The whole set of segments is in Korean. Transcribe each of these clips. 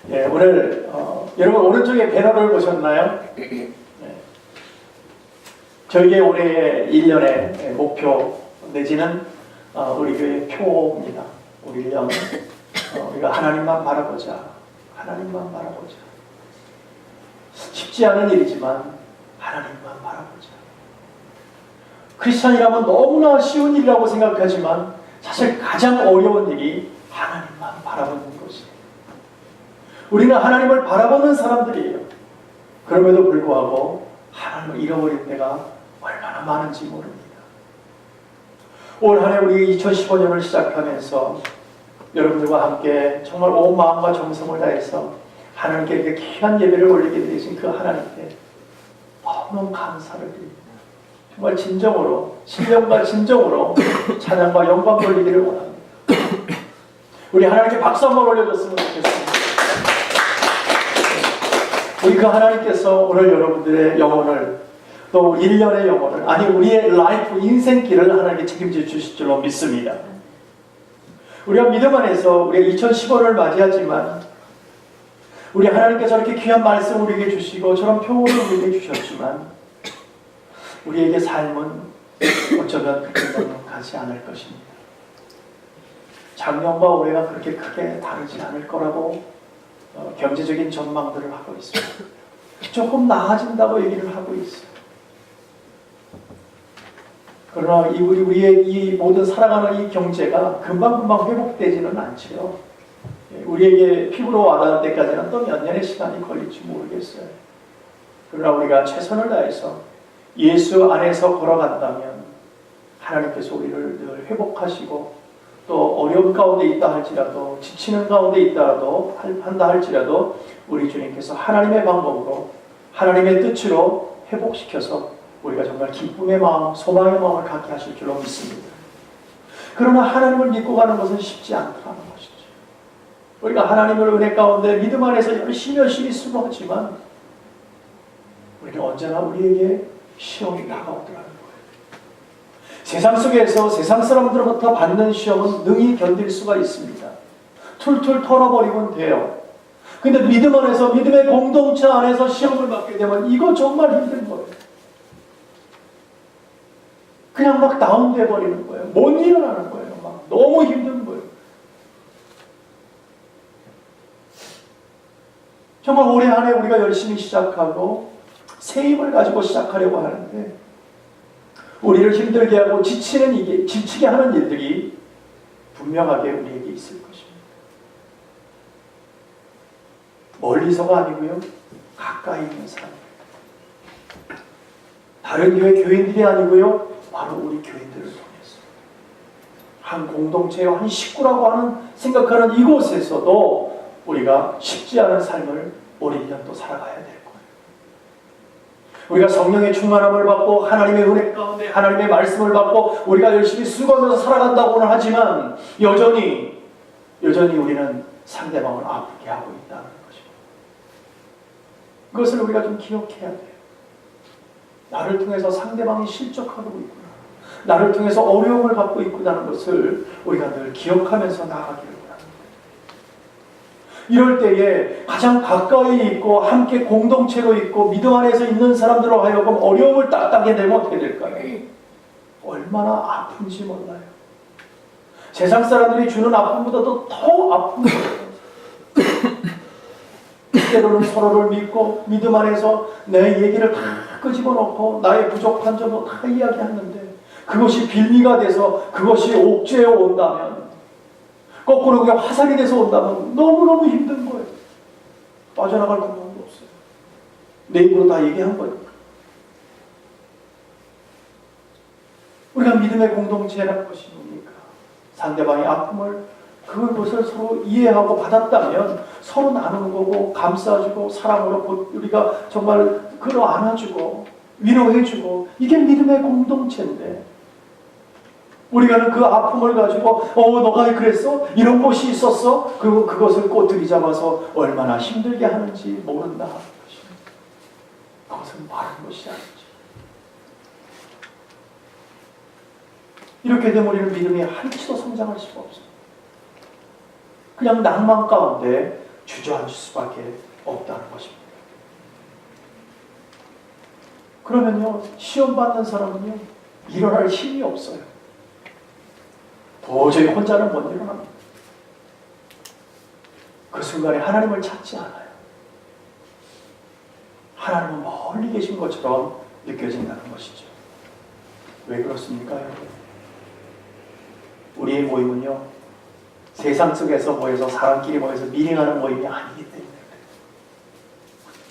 예, 오늘 여러분 오른쪽에 배너를 보셨나요? 네. 저희의 올해의 1년의 목표 내지는 우리 교회의 표입니다. 우리 1년 우리가 하나님만 바라보자. 하나님만 바라보자. 쉽지 않은 일이지만 하나님만 바라보자. 크리스찬이라면 너무나 쉬운 일이라고 생각하지만 사실 가장 어려운 일이 하나님만 바라보는 것이에요. 우리는 하나님을 바라보는 사람들이에요. 그럼에도 불구하고 하나님을 잃어버릴 때가 얼마나 많은지 모릅니다. 올 한 해 우리 2015년을 시작하면서 여러분들과 함께 정말 온 마음과 정성을 다해서 하나님께 이렇게 귀한 예배를 올리게 되신 그 하나님께 너무너무 감사를 드립니다. 정말 진정으로 신령과 진정으로 찬양과 영광 돌리기를 원합니다. 우리 하나님께 박수 한번 올려줬으면 좋겠습니다. 우리 그 하나님께서 오늘 여러분들의 영혼을 또 1년의 영혼을 아니 우리의 라이프 인생길을 하나님께 책임져 주실 줄로 믿습니다. 우리가 믿음 안에서 우리가 2015년을 맞이하지만 우리 하나님께서 이렇게 귀한 말씀 우리에게 주시고 저런 표현을 우리에게 주셨지만 우리에게 삶은 어쩌면 그렇게 넉넉하지 않을 것입니다. 작년과 올해가 그렇게 크게 다르지 않을 거라고 경제적인 전망들을 하고 있습니다. 조금 나아진다고 얘기를 하고 있어요. 그러나 우리의 이 모든 살아가는 이 경제가 금방금방 회복되지는 않지요. 우리에게 피부로 와닿을 때까지는 또 몇 년의 시간이 걸릴지 모르겠어요. 그러나 우리가 최선을 다해서 예수 안에서 걸어간다면 하나님께서 우리를 늘 회복하시고 또 어려운 가운데 있다 할지라도 지치는 가운데 한다 할지라도 우리 주님께서 하나님의 방법으로 하나님의 뜻으로 회복시켜서 우리가 정말 기쁨의 마음, 소망의 마음을 갖게 하실 줄로 믿습니다. 그러나 하나님을 믿고 가는 것은 쉽지 않다는 것이죠. 우리가 하나님을 은혜 가운데 믿음 안에서 열심히 수고하지만 우리는 언제나 우리에게 시험이 다가오더라는 거예요. 세상 속에서 세상 사람들로부터 받는 시험은 능히 견딜 수가 있습니다. 툴툴 털어버리면 돼요. 근데 믿음 안에서 믿음의 공동체 안에서 시험을 받게 되면 이거 정말 힘든 거예요. 그냥 막 다운돼 버리는 거예요. 못 일어나는 거예요. 막 너무 힘든 거예요. 정말 올해 한 해 우리가 열심히 시작하고 새 힘을 가지고 시작하려고 하는데 우리를 힘들게 하고 지치게 하는 일들이 분명하게 우리에게 있을 것입니다. 멀리서가 아니고요. 가까이 있는 사람. 다른 교회 교인들이 아니고요. 바로 우리 교인들을 통해서 한 공동체요, 한 식구라고 생각하는 이곳에서도 우리가 쉽지 않은 삶을 올 1년 또 살아가야 될 거예요. 우리가 성령의 충만함을 받고 하나님의 은혜 가운데 하나님의 말씀을 받고 우리가 열심히 수고하면서 살아간다고는 하지만 여전히 우리는 상대방을 아프게 하고 있다는 것입니다. 그것을 우리가 좀 기억해야 돼요. 나를 통해서 상대방이 실족하고 있구나. 나를 통해서 어려움을 갖고 있구나는 것을 우리가 늘 기억하면서 나아가기를 바랍니다. 이럴 때에 가장 가까이 있고 함께 공동체로 있고 믿음 안에서 있는 사람들로 하여금 어려움을 딱딱하게 되면 어떻게 될까요? 얼마나 아픈지 몰라요. 세상 사람들이 주는 아픔보다도 더 아픈 거예요. 때로는 서로를 믿고 믿음 안에서 내 얘기를 다 끄집어놓고 나의 부족한 점도 다 이야기하는데 그것이 빌미가 돼서 그것이 옥죄어 온다면 거꾸로 그게 화살이 돼서 온다면 너무너무 힘든 거예요. 빠져나갈 구멍도 없어요. 내 입으로 다 얘기한 거니까. 우리가 믿음의 공동체라는 것이 뭡니까? 상대방의 아픔을 그것을 서로 이해하고 받았다면 서로 나누는 거고 감싸주고 사랑으로 우리가 정말 끌어안아주고 위로해주고 이게 믿음의 공동체인데 우리가 그 아픔을 가지고 너가 그랬어? 이런 곳이 있었어? 그것을 꼬투리 잡아서 얼마나 힘들게 하는지 모른다 하는 것입니다. 그것은 바른 것이 아니죠. 이렇게 되면 우리는 믿음이 한치도 성장할 수가 없습니다. 그냥 낭만 가운데 주저앉을 수밖에 없다는 것입니다. 그러면요, 시험 받는 사람은요, 일어날 힘이 없어요. 도저히 혼자는 못 일어납니다. 그 순간에 하나님을 찾지 않아요. 하나님은 멀리 계신 것처럼 느껴진다는 것이죠. 왜 그렇습니까, 여러분? 우리의 모임은요, 세상 속에서 모여서 사람끼리 모여서 미팅하는 모임이 아니기 때문에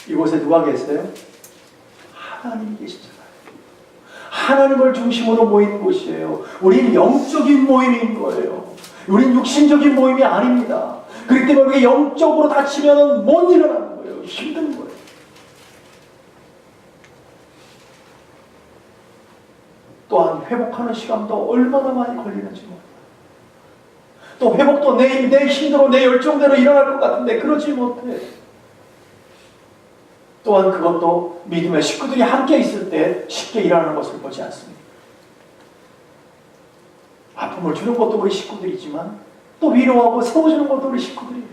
이곳에 누가 계세요? 하나님이 계시잖아요. 하나님을 중심으로 모이는 곳이에요. 우리는 영적인 모임인 거예요. 우리는 육신적인 모임이 아닙니다. 그렇기 때문에 우리가 영적으로 다치면 못 일어나는 거예요. 힘든 거예요. 또한 회복하는 시간도 얼마나 많이 걸리는지 몰라요. 또 회복도 내 힘대로 내 열정대로 일어날 것 같은데 그러지 못해. 또한 그것도 믿음의 식구들이 함께 있을 때 쉽게 일어나는 것을 보지 않습니다. 아픔을 주는 것도 우리 식구들이지만 또 위로하고 세워주는 것도 우리 식구들이에요.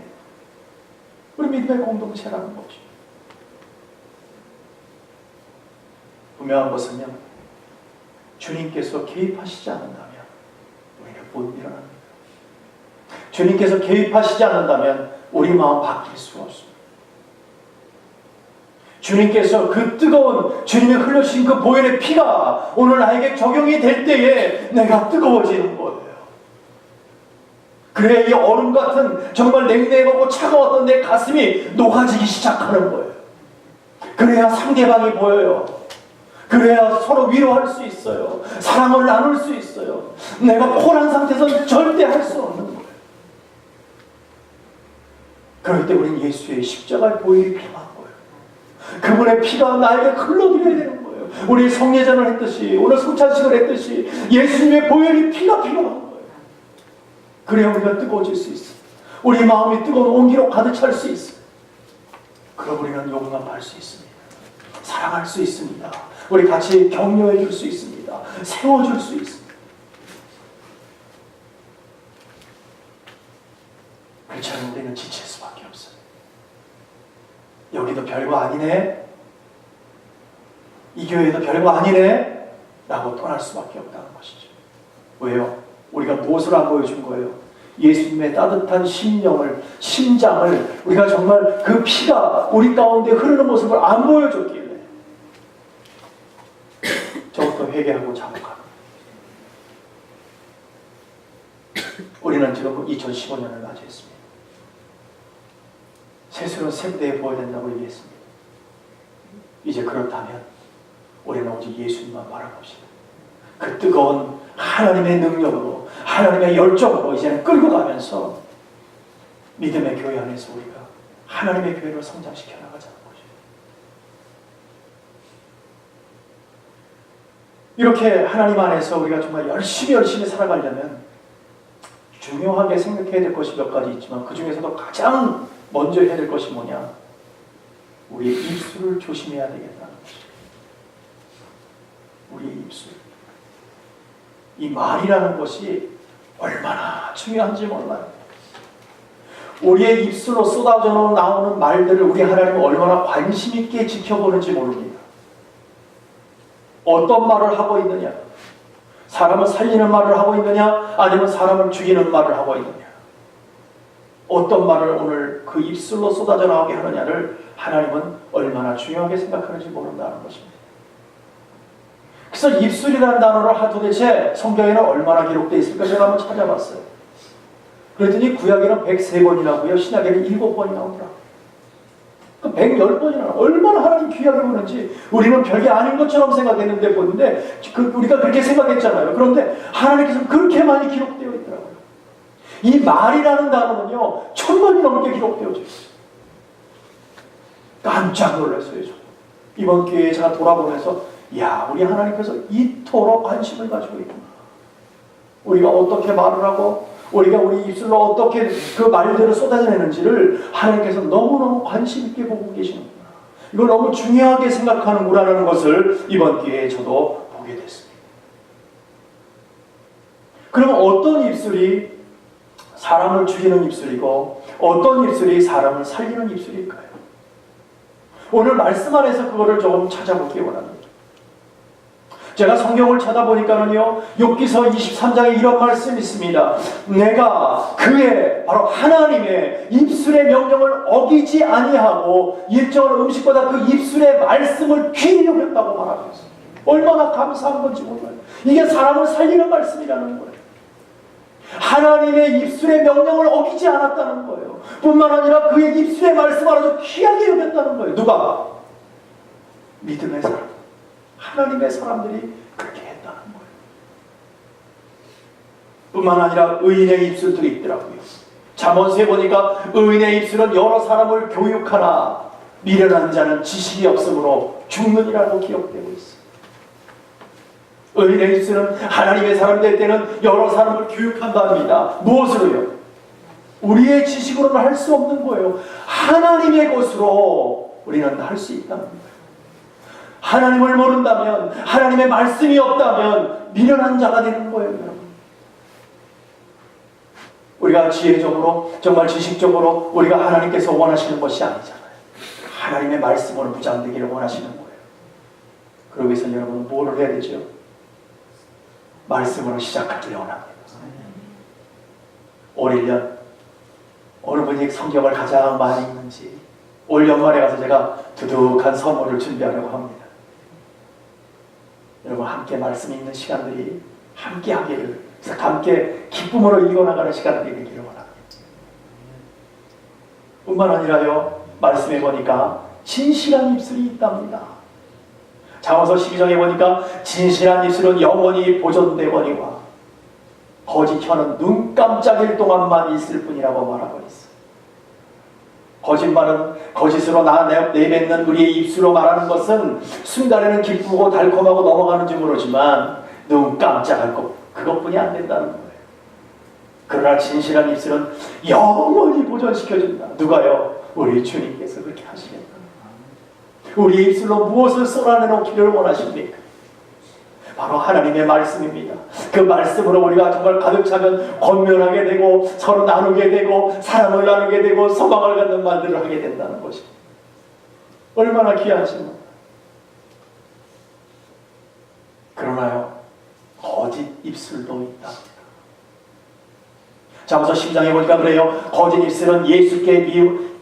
우리 믿음의 공동체라는 거죠. 분명한 것은요, 주님께서 개입하시지 않는다면 우리는 못 일어납니다. 주님께서 개입하시지 않는다면 우리 마음 바뀔 수가 없습니다. 주님께서 그 뜨거운 주님이 흘려주신 그 보혈의 피가 오늘 나에게 적용이 될 때에 내가 뜨거워지는 거예요. 그래야 이 얼음 같은 정말 냉랭하고 차가웠던 내 가슴이 녹아지기 시작하는 거예요. 그래야 상대방이 보여요. 그래야 서로 위로할 수 있어요. 사랑을 나눌 수 있어요. 내가 콜한 상태에서는 절대 할 수 없는 거예요. 그럴 때 우리는 예수의 십자가의 보혈이 필요한 거예요. 그분의 피가 나에게 흘러들어야 되는 거예요. 우리 성례전을 했듯이 오늘 성찬식을 했듯이 예수님의 보혈이 피가 필요한 거예요. 그래야 우리가 뜨거워질 수 있어요. 우리 마음이 뜨거운 온기로 가득 찰 수 있어요. 그럼 우리는 용감할 수 있습니다. 사랑할 수 있습니다. 우리 같이 격려해 줄 수 있습니다. 세워줄 수 있습니다. 그렇지 않으면 우리는 지칠 수밖에 없어요. 여기도 별거 아니네, 이 교회도 별거 아니네 라고 떠날 수밖에 없다는 것이죠. 왜요? 우리가 무엇을 안 보여준 거예요? 예수님의 따뜻한 심장을 우리가 정말 그 피가 우리 가운데 흐르는 모습을 안 보여줬기에 저부터 회개하고 자복합니다. 우리는 지금 2015년을 맞이했습니다. 새수는 새부대에 보여야 된다고 얘기했습니다. 이제 그렇다면 우리는 오직 예수님만 바라봅시다. 그 뜨거운 하나님의 능력으로, 하나님의 열정으로 이제는 끌고 가면서 믿음의 교회 안에서 우리가 하나님의 교회를 성장시켜 나가자는 거죠. 이렇게 하나님 안에서 우리가 정말 열심히 살아가려면 중요하게 생각해야 될 것이 몇 가지 있지만 그 중에서도 가장 먼저 해야 될 것이 뭐냐? 우리의 입술을 조심해야 되겠다는 것이죠. 우리의 입술. 이 말이라는 것이 얼마나 중요한지 몰라요. 우리의 입술로 쏟아져 나오는 말들을 우리 하나님은 얼마나 관심 있게 지켜보는지 모릅니다. 어떤 말을 하고 있느냐? 사람을 살리는 말을 하고 있느냐? 아니면 사람을 죽이는 말을 하고 있느냐? 어떤 말을 오늘 그 입술로 쏟아져 나오게 하느냐를 하나님은 얼마나 중요하게 생각하는지 모른다는 것입니다. 그래서 입술이라는 단어를 도대체 성경에는 얼마나 기록되어 있을까 제가 한번 찾아봤어요. 그랬더니 구약에는 103번이라고요. 신약에는 7번이 나오더라. 110번이나 얼마나 하나님 귀하게 보는지 우리는 별게 아닌 것처럼 생각했는데 보는데 우리가 그렇게 생각했잖아요. 그런데 하나님께서는 그렇게 많이 기록되어 있더라고요. 이 말이라는 단어는요 1000번이 넘게 기록되어져 있어요. 깜짝 놀랐어요. 저도. 이번 기회에 제가 돌아보면서 야, 우리 하나님께서 이토록 관심을 가지고 있구나. 우리가 어떻게 말을 하고 우리가 우리 입술로 어떻게 그 말들을 쏟아내는지를 하나님께서 너무너무 관심 있게 보고 계시는구나. 이걸 너무 중요하게 생각하는구나라는 것을 이번 기회에 저도 보게 됐습니다. 그러면 어떤 입술이 사람을 죽이는 입술이고 어떤 입술이 사람을 살리는 입술일까요? 오늘 말씀 안에서 그거를 조금 찾아보기 원합니다. 제가 성경을 찾아보니까는요, 욥기서 23장에 이런 말씀이 있습니다. 내가 그의 바로 하나님의 입술의 명령을 어기지 아니하고 일정한 음식보다 그 입술의 말씀을 귀히 여겼다고 말하고 있어요. 얼마나 감사한 건지 몰라요. 이게 사람을 살리는 말씀이라는 거예요. 하나님의 입술의 명령을 어기지 않았다는 거예요. 뿐만 아니라 그의 입술의 말씀을 아주 귀하게 여겼다는 거예요. 누가? 믿음의 사람, 하나님의 사람들이 그렇게 했다는 거예요. 뿐만 아니라 의인의 입술도 있더라고요. 잠언서에 보니까 의인의 입술은 여러 사람을 교육하나 미련한 자는 지식이 없으므로 죽느니라고 기록되고 있어요. 의인의 입술은 하나님의 사람 될 때는 여러 사람을 교육한다 합니다. 무엇으로요? 우리의 지식으로는 할 수 없는 거예요. 하나님의 것으로 우리는 할 수 있다는 거예요. 하나님을 모른다면, 하나님의 말씀이 없다면 미련한 자가 되는 거예요, 여러분. 우리가 지혜적으로, 정말 지식적으로 우리가 하나님께서 원하시는 것이 아니잖아요. 하나님의 말씀으로 무장되기를 원하시는 거예요. 그러기 위해서 여러분은 뭐를 해야 되죠? 말씀으로 시작하기를 원합니다. 올 1년 어느 분이 성경을 가장 많이 읽는지 올 연말에 가서 제가 두둑한 선물을 준비하려고 합니다. 여러분 함께 말씀 읽는 시간들이 함께 하기를, 함께 기쁨으로 읽어나가는 시간들이 되기를 원합니다. 뿐만 아니라요, 말씀해 보니까 진실한 입술이 있답니다. 잠언서 12장에 보니까 진실한 입술은 영원히 보존되거니와 거짓 혀는 눈 깜짝일 동안만 있을 뿐이라고 말하고 있어요. 거짓말은 거짓으로 내뱉는 우리의 입술로 말하는 것은 순간에는 기쁘고 달콤하고 넘어가는 줄 모르지만 눈 깜짝할 것, 그것뿐이 안 된다는 거예요. 그러나 진실한 입술은 영원히 보존시켜준다. 누가요? 우리 주님께서 그렇게 하시겠다. 우리 입술로 무엇을 쏟아내놓기를 원하십니까? 바로 하나님의 말씀입니다. 그 말씀으로 우리가 정말 가득 차면 권면하게 되고 서로 나누게 되고 사랑을 나누게 되고 소망을 갖는 말들을 하게 된다는 것입니다. 얼마나 귀하십니까? 그러나요, 거짓 입술도 있다. 잠언서 10장에 보니까 그래요. 거짓 입술은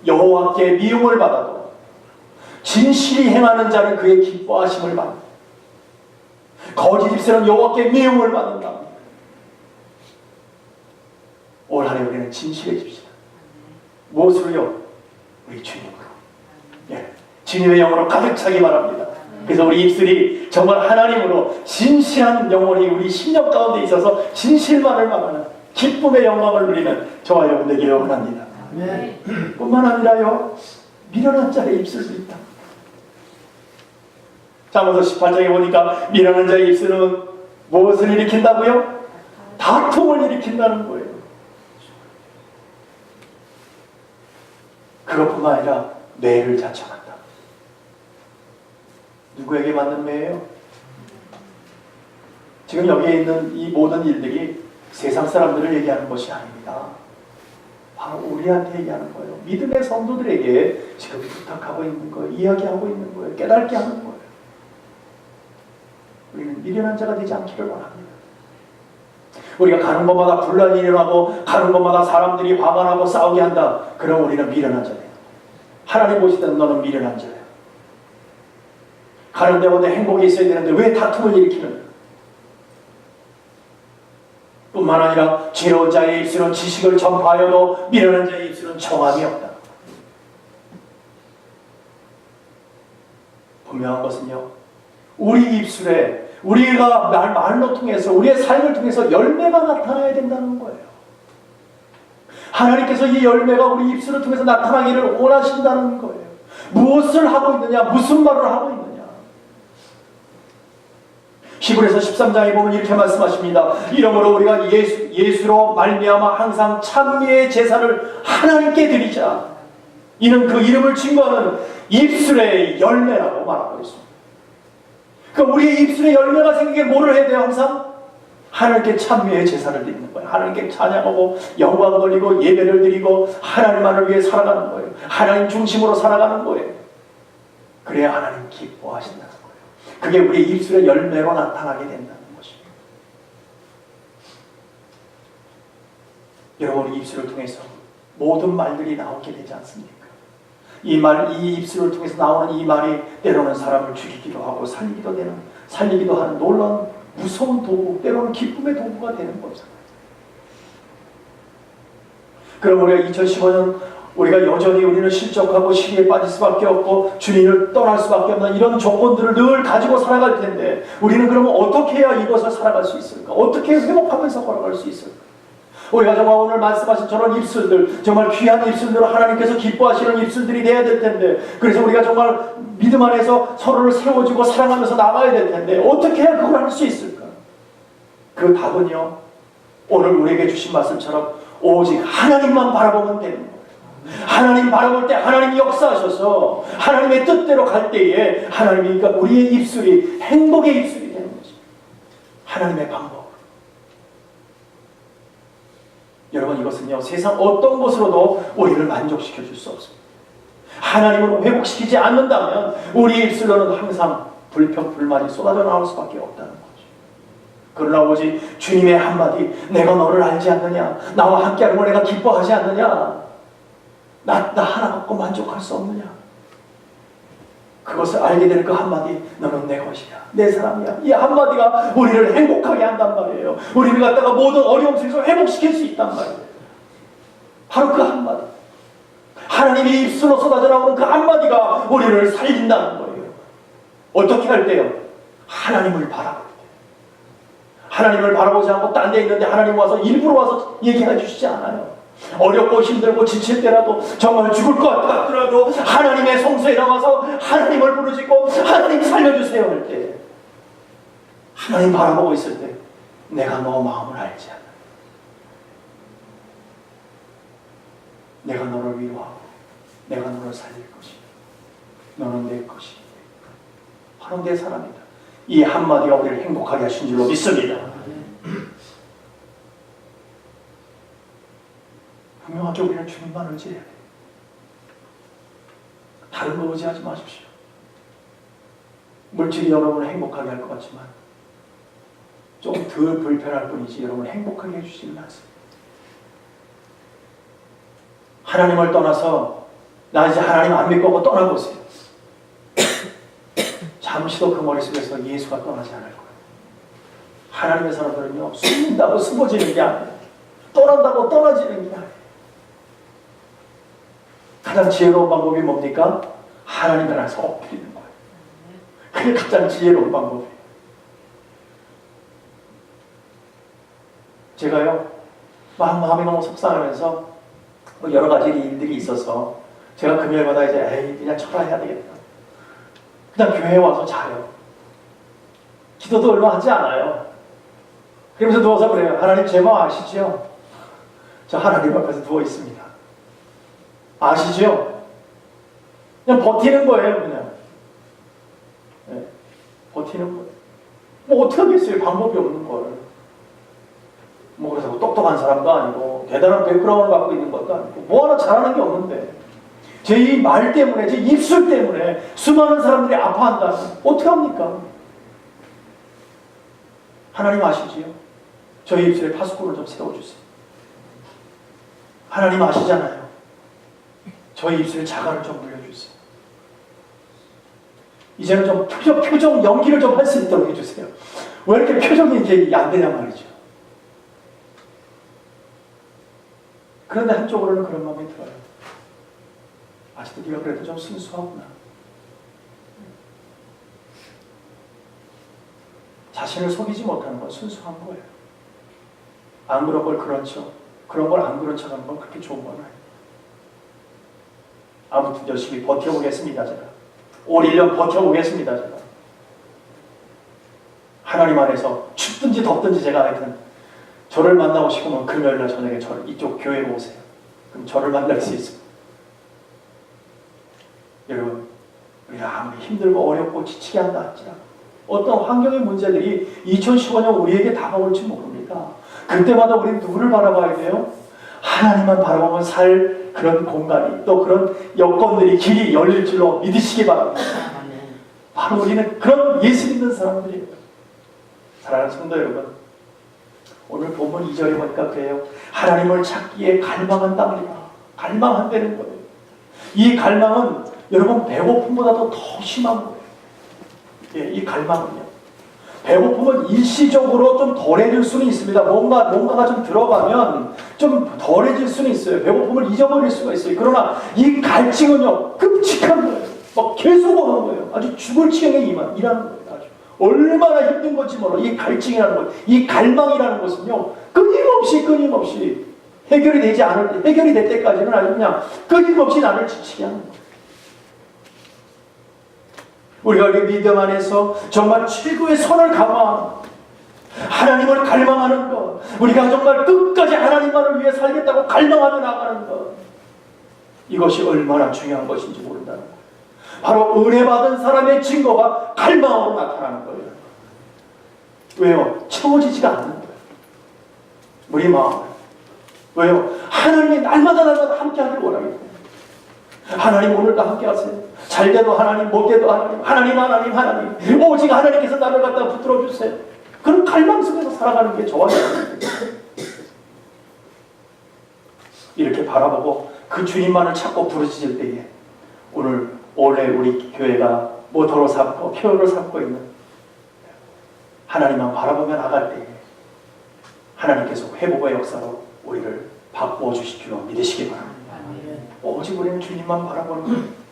여호와께 미움을 받아도 진실이 행하는 자는 그의 기뻐하심을 받는다. 거짓 입술은 여호와께 미움을 받는다. 올 한해 우리는 진실해집시다. 무엇으로요? 우리 주님으로. 예, 주님의 영으로 가득 차기 바랍니다. 그래서 우리 입술이 정말 하나님으로 진실한 영혼이 우리 심령 가운데 있어서 진실만을 말하는 기쁨의 영광을 누리는 저와 여러분 되기를 원합니다. 네. 뿐만 아니라요, 미련한 자의 입술도 있다. 잠언서 18장에 보니까 미련한 자의 입술은 무엇을 일으킨다고요? 다툼을 일으킨다는 거예요. 그것뿐만 아니라 매를 자청한다. 누구에게 맞는 매예요? 지금 여기에 있는 이 모든 일들이 세상 사람들을 얘기하는 것이 아닙니다. 바로 우리한테 얘기하는 거예요. 믿음의 성도들에게 지금 부탁하고 있는 거예요. 이야기하고 있는 거예요. 깨닫게 하는 거예요. 우리는 미련한 자가 되지 않기를 원합니다. 우리가 가는 곳마다 분란이 일어나고 가는 곳마다 사람들이 화가 나고 싸우게 한다. 그럼 우리는 미련한 자예요. 하나님 보실 때는 너는 미련한 자예요. 가는 데마다 행복이 있어야 되는데 왜 다툼을 일으키는? 뿐만 아니라 지혜로운 자의 입술은 지식을 전파하여도 미련한 자의 입술은 정함이 없다. 분명한 것은요, 우리 입술에 우리가 말로 통해서 우리의 삶을 통해서 열매가 나타나야 된다는 거예요. 하나님께서 이 열매가 우리 입술을 통해서 나타나기를 원하신다는 거예요. 무엇을 하고 있느냐, 무슨 말을 하고 있느냐. 히브리서 13장에 보면 이렇게 말씀하십니다. 이러므로 우리가 예수로 말미암아 항상 찬미의 제사를 하나님께 드리자. 이는 그 이름을 증거하는 입술의 열매라고 말하고 있습니다. 그러니까 우리의 입술에 열매가 생기게 뭐를 해야 돼요? 항상 하나님께 찬미의 제사를 드리는 거예요. 하나님께 찬양하고 영광 돌리고 예배를 드리고 하나님만을 위해 살아가는 거예요. 하나님 중심으로 살아가는 거예요. 그래야 하나님 기뻐하신다는 거예요. 그게 우리 입술의 열매로 나타나게 된다는 것입니다. 여러분, 우리 입술을 통해서 모든 말들이 나오게 되지 않습니까? 이 입술을 통해서 나오는 이 말이 때로는 사람을 죽이기도 하고 살리기도 하는 놀라운 무서운 도구, 때로는 기쁨의 도구가 되는 거잖아요. 그럼 우리가 2015년 우리가 여전히 우리는 실족하고 시기에 빠질 수밖에 없고 주님을 떠날 수밖에 없는 이런 조건들을 늘 가지고 살아갈 텐데 우리는 그러면 어떻게 해야 이것을 살아갈 수 있을까? 어떻게 회복하면서 걸어갈 수 있을까? 우리가 정말 오늘 말씀하신 저런 입술들, 정말 귀한 입술들로 하나님께서 기뻐하시는 입술들이 돼야 될 텐데, 그래서 우리가 정말 믿음 안에서 서로를 세워주고 사랑하면서 나가야 될 텐데 어떻게 해야 그걸 할 수 있을까? 그 답은요, 오늘 우리에게 주신 말씀처럼 오직 하나님만 바라보면 되는 거예요. 하나님 바라볼 때 하나님이 역사하셔서 하나님의 뜻대로 갈 때에 하나님이, 그러니까 우리의 입술이 행복의 입술이 되는 거죠. 하나님의 방법. 여러분, 이것은요, 세상 어떤 것으로도 우리를 만족시켜 줄 수 없습니다. 하나님으로 회복시키지 않는다면 우리 입술로는 항상 불평, 불만이 쏟아져 나올 수밖에 없다는 거죠. 그러나 오직 주님의 한마디, 내가 너를 알지 않느냐? 나와 함께하는 걸 내가 기뻐하지 않느냐? 나 하나 갖고 만족할 수 없느냐? 그것을 알게 되는 그 한마디, 너는 내 것이야, 내 사람이야. 이 한마디가 우리를 행복하게 한단 말이에요. 우리를 갖다가 모든 어려움 속에서 회복시킬 수 있단 말이에요. 바로 그 한마디, 하나님의 입술로 쏟아져 나오는 그 한마디가 우리를 살린다는 거예요. 어떻게 할 때요? 하나님을 바라볼 때. 하나님을 바라보지 않고 딴 데 있는데 하나님 와서 일부러 와서 얘기해 주시지 않아요. 어렵고 힘들고 지칠 때라도, 정말 죽을 것 같더라도 하나님의 성소에 나와서 하나님을 부르짖고 하나님 살려주세요 할 때, 하나님 바라보고 있을 때, 내가 너 마음을 알지 않나? 내가 너를 위로하고 내가 너를 살릴 것이다. 너는 내 것이다. 바로 내 사람이다. 이 한마디가 우리를 행복하게 하신 줄로 믿습니다. 분명하게 우리는 주님만 의지해야 돼요. 다른 거 의지하지 마십시오. 물질이 여러분을 행복하게 할 것 같지만 좀 덜 불편할 뿐이지 여러분을 행복하게 해주지는 않습니다. 하나님을 떠나서 나 이제 하나님 안 믿고 떠나보세요. 잠시도 그 머릿속에서 예수가 떠나지 않을 거예요. 하나님의 사람들은요, 숨는다고 숨어지는 게 아니에요. 떠난다고 떠나지는 게 아니에요. 가장 지혜로운 방법이 뭡니까? 하나님 안에서 엎드리는 거예요. 그게 가장 지혜로운 방법이에요. 제가요, 마음이 너무 속상하면서 여러 가지 일들이 있어서 제가 금요일마다 이제 그냥 철화해야 되겠다. 그냥 교회에 와서 자요. 기도도 얼마 하지 않아요. 그러면서 누워서 그래요. 하나님 제 마음 아시죠? 저 하나님 앞에서 누워 있습니다. 아시죠? 그냥 버티는 거예요, 그냥. 네, 버티는 거예요. 뭐 어떻게 하겠어요? 방법이 없는 걸. 뭐 그래서 똑똑한 사람도 아니고 대단한 백그라운드를 갖고 있는 것도 아니고 뭐 하나 잘하는 게 없는데 제 이 말 때문에, 제 입술 때문에 수많은 사람들이 아파한다면 어떻게 합니까? 하나님 아시지요? 저희 입술에 파수꾼을 좀 세워주세요. 하나님 아시잖아요. 저희 입술에 자갈을 좀 물려주세요. 이제는 좀 표정 연기를 좀 할 수 있도록 해주세요. 왜 이렇게 표정이 이게 안 되냐 말이죠. 그런데 한쪽으로는 그런 마음이 들어요. 아직도 네가 그래도 좀 순수하구나. 자신을 속이지 못하는 건 순수한 거예요. 안 그런 걸 그렇죠. 그런 걸 안 그런 척하는 건 그렇게 좋은 건 아니에요. 아무튼 열심히 버텨보겠습니다. 제가 올 1년 버텨보겠습니다. 제가 하나님 안에서 춥든지 덥든지 제가 하여튼 저를 만나고 싶으면 금요일날 저녁에 이쪽 교회로 오세요. 그럼 저를 만날 수 있습니다. 여러분, 우리가 아무리 힘들고 어렵고 지치게 한다 할지라도 어떤 환경의 문제들이 2015년 우리에게 다가올지 모릅니다. 그때마다 우리는 누구를 바라봐야 돼요? 하나님만 바라보면 살 그런 공간이, 또 그런 여건들이, 길이 열릴 줄로 믿으시기 바랍니다. 바로 우리는 그런 예수 믿는 사람들이에요. 사랑하는 성도 여러분, 오늘 본문 2절에 보니까 그래요. 하나님을 찾기에 갈망한답니다. 갈망한다는 거예요. 이 갈망은 여러분 배고픔보다도 더 심한 거예요. 예, 이 갈망은요. 배고픔은 일시적으로 좀 덜해질 수는 있습니다. 뭔가가 좀 들어가면 좀 덜해질 수는 있어요. 배고픔을 잊어버릴 수가 있어요. 그러나 이 갈증은요, 끔찍한 거예요. 막 계속 오는 거예요. 아주 죽을 지경에 일하는 거예요. 아주 얼마나 힘든 건지 몰라. 이 갈증이라는 것, 이 갈망이라는 것은요, 끊임없이 해결이 될 때까지는 아주 그냥 끊임없이 나를 지치게 하는 거예요. 우리가 이 믿음 안에서 정말 최고의 선을 감화하는 하나님을 갈망하는 것, 우리가 정말 끝까지 하나님만을 위해 살겠다고 갈망하며 나가는 것, 이것이 얼마나 중요한 것인지 모른다는 거예요. 바로 은혜 받은 사람의 증거가 갈망으로 나타나는 거예요. 왜요? 채워지지가 않는 거예요. 우리 마음. 왜요? 하나님이 날마다 함께 하기를 원하기 때문에. 하나님 오늘도 함께 하세요. 잘돼도 하나님, 못돼도 하나님. 오직 하나님께서 나를 갖다 붙들어 주세요. 그런 갈망 속에서 살아가는 게 저와 여러분입니다. 이렇게 바라보고 그 주님만을 찾고 부르짖을 때에 올해 우리 교회가 모토로 삼고 표어를 삼고 있는 하나님만 바라보며 나갈 때에 하나님께서 회복의 역사로 우리를 바꾸어 주실 줄로 믿으시기 바랍니다. 오직 우리는 주님만 바라보는 거예요.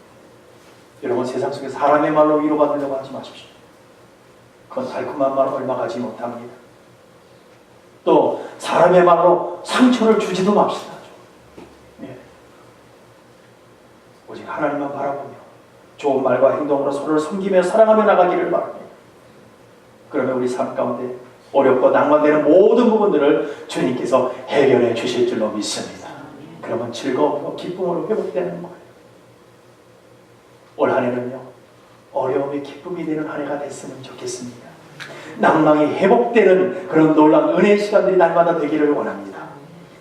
여러분, 세상 속에 사람의 말로 위로받으려고 하지 마십시오. 그건 달콤한 말 얼마 가지 못합니다. 또 사람의 말로 상처를 주지도 맙시다. 네. 오직 하나님만 바라보며 좋은 말과 행동으로 서로를 섬기며 사랑하며 나가기를 바랍니다. 그러면 우리 삶 가운데 어렵고 낭만되는 모든 부분들을 주님께서 해결해 주실 줄로 믿습니다. 그러면 즐거움과 기쁨으로 회복되는 거예요. 올 한 해는요, 어려움이 기쁨이 되는 한 해가 됐으면 좋겠습니다. 낭망이 회복되는 그런 놀라운 은혜의 시간들이 날마다 되기를 원합니다.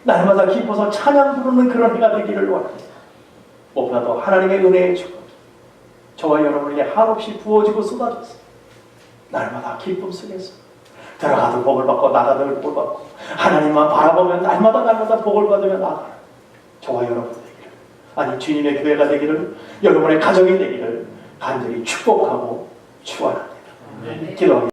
날마다 기뻐서 찬양 부르는 그런 해가 되기를 원합니다. 무엇보다도 하나님의 은혜의 축복, 저와 여러분에게 한없이 부어지고 쏟아져서 날마다 기쁨 속에서 들어가도 복을 받고 나가도 복을 받고 하나님만 바라보며 날마다 복을 받으며 나가는 저와 여러분 되기를, 아니 주님의 교회가 되기를, 여러분의 가정이 되기를 간절히 축복하고 축원합니다. 기도합니다.